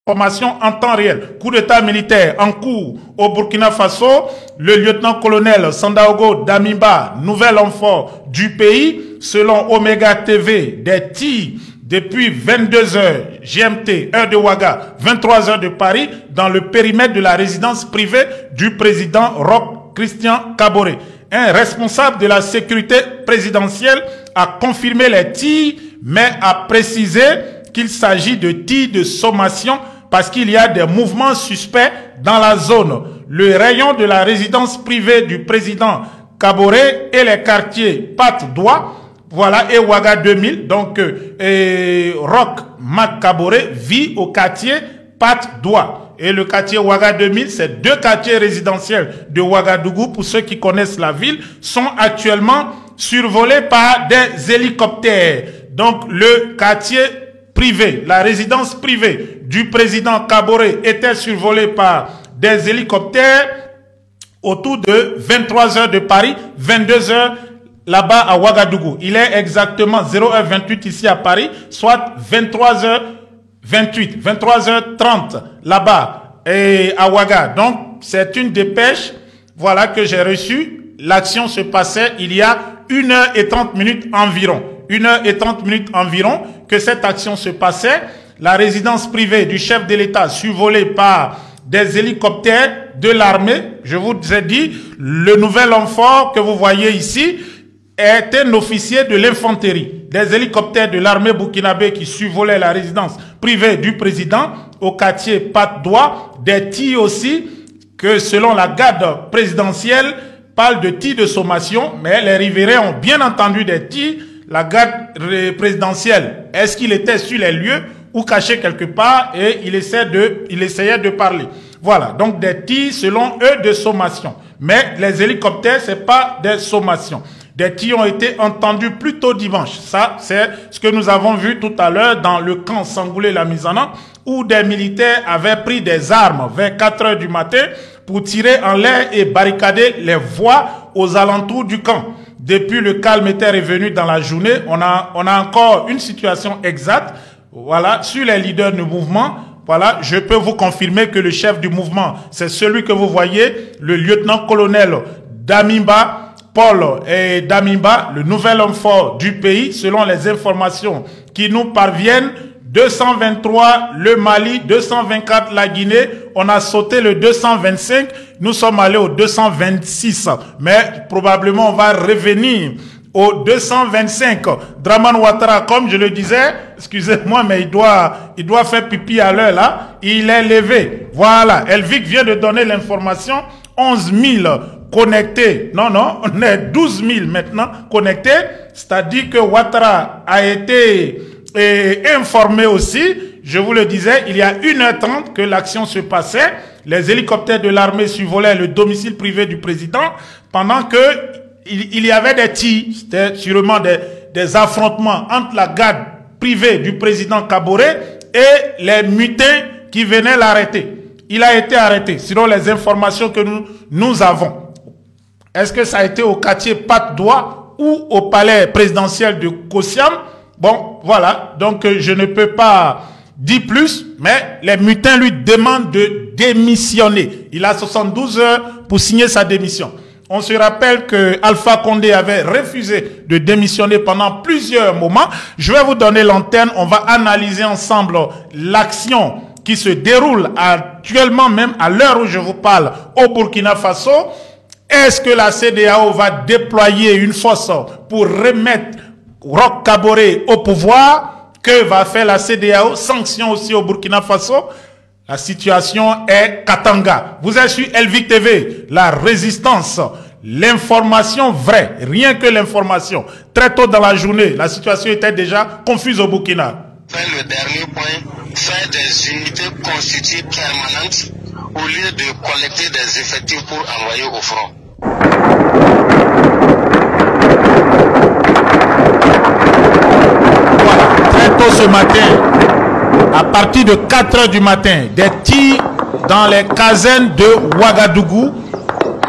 Information en temps réel. Coup d'état militaire en cours au Burkina Faso. Le lieutenant-colonel Sandaogo Damiba, nouvel renfort du pays, selon Omega TV, des tirs depuis 22h GMT, heure de Ouaga, 23h de Paris, dans le périmètre de la résidence privée du président Roch Christian Kaboré. Un responsable de la sécurité présidentielle a confirmé les tirs, mais a précisé qu'il s'agit de tirs de sommation parce qu'il y a des mouvements suspects dans la zone. Le rayon de la résidence privée du président Kaboré et les quartiers Pat d'Oie, voilà, et Ouaga 2000, donc Roch Mac Kaboré vit au quartier Pat d'Oie. Et le quartier Ouaga 2000, c'est deux quartiers résidentiels de Ouagadougou, pour ceux qui connaissent la ville, sont actuellement survolés par des hélicoptères. Donc le quartier privé, la résidence privée du président Kaboré était survolée par des hélicoptères autour de 23h de Paris, 22h là-bas à Ouagadougou. Il est exactement 0h28 ici à Paris, soit 23h28, 23h30 là-bas et à Ouaga. Donc c'est une dépêche, voilà, que j'ai reçue. L'action se passait il y a 1h30 environ. 1h30 environ que cette action se passait. La résidence privée du chef de l'État survolée par des hélicoptères de l'armée. Je vous ai dit, le nouvel renfort que vous voyez ici est un officier de l'infanterie. Des hélicoptères de l'armée burkinabé qui survolaient la résidence privée du président au quartier Pat d'Oie. Des tirs aussi que, selon la garde présidentielle, parlent de tirs de sommation, mais les riverains ont bien entendu des tirs. La garde présidentielle, est-ce qu'il était sur les lieux ou caché quelque part, et il essayait de parler. Voilà, donc des tirs selon eux de sommation. Mais les hélicoptères, c'est pas des sommations. Des tirs ont été entendus plus tôt dimanche. Ça, c'est ce que nous avons vu tout à l'heure dans le camp Sangoulé-la-Mizana, où des militaires avaient pris des armes vers 4h du matin pour tirer en l'air et barricader les voies aux alentours du camp. Depuis, le calme était revenu dans la journée. On a encore une situation exacte. Voilà, sur les leaders du mouvement. Voilà, je peux vous confirmer que le chef du mouvement, c'est celui que vous voyez, le lieutenant-colonel Damiba, Paul et Damiba, le nouvel renfort du pays, selon les informations qui nous parviennent. 223 le Mali, 224 la Guinée, on a sauté le 225, nous sommes allés au 226, mais probablement on va revenir au 225. Draman Ouattara, comme je le disais, excusez-moi, mais il doit faire pipi à l'heure là, il est levé. Voilà, Elvic vient de donner l'information, 11 000 connectés, non, on est 12 000 maintenant connectés, c'est-à-dire que Ouattara a été informé aussi, je vous le disais, il y a 1h30 que l'action se passait. Les hélicoptères de l'armée survolaient le domicile privé du président pendant que il y avait des tirs. C'était sûrement des affrontements entre la garde privée du président Kaboré et les mutins qui venaient l'arrêter. Il a été arrêté, selon les informations que nous avons. Est-ce que ça a été au quartier Pat d'Oie ou au palais présidentiel de Kossiam? Bon, voilà, donc je ne peux pas dire plus, mais les mutins lui demandent de démissionner. Il a 72 heures pour signer sa démission. On se rappelle que Alpha Condé avait refusé de démissionner pendant plusieurs moments. Je vais vous donner l'antenne, on va analyser ensemble l'action qui se déroule actuellement, même à l'heure où je vous parle, au Burkina Faso. Est-ce que la CEDEAO va déployer une force pour remettre Roch Kaboré au pouvoir? Que va faire la CEDEAO? Sanctions aussi au Burkina Faso. La situation est Katanga. Vous êtes sur Elvic TV, la résistance, l'information vraie, rien que l'information. Très tôt dans la journée, la situation était déjà confuse au Burkina. Le dernier point, faire des unités constituées permanentes au lieu de collecter des effectifs pour envoyer au front. Ce matin, à partir de 4h du matin, des tirs dans les casernes de Ouagadougou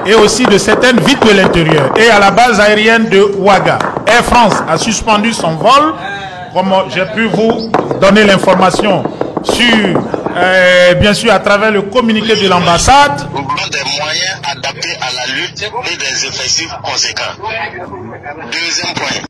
et aussi de certaines villes de l'intérieur. Et à la base aérienne de Ouaga, Air France a suspendu son vol. Comme j'ai pu vous donner l'information sur bien sûr à travers le communiqué de l'ambassade, des moyens adaptés à la lutte et des effectifs conséquents. Deuxième point.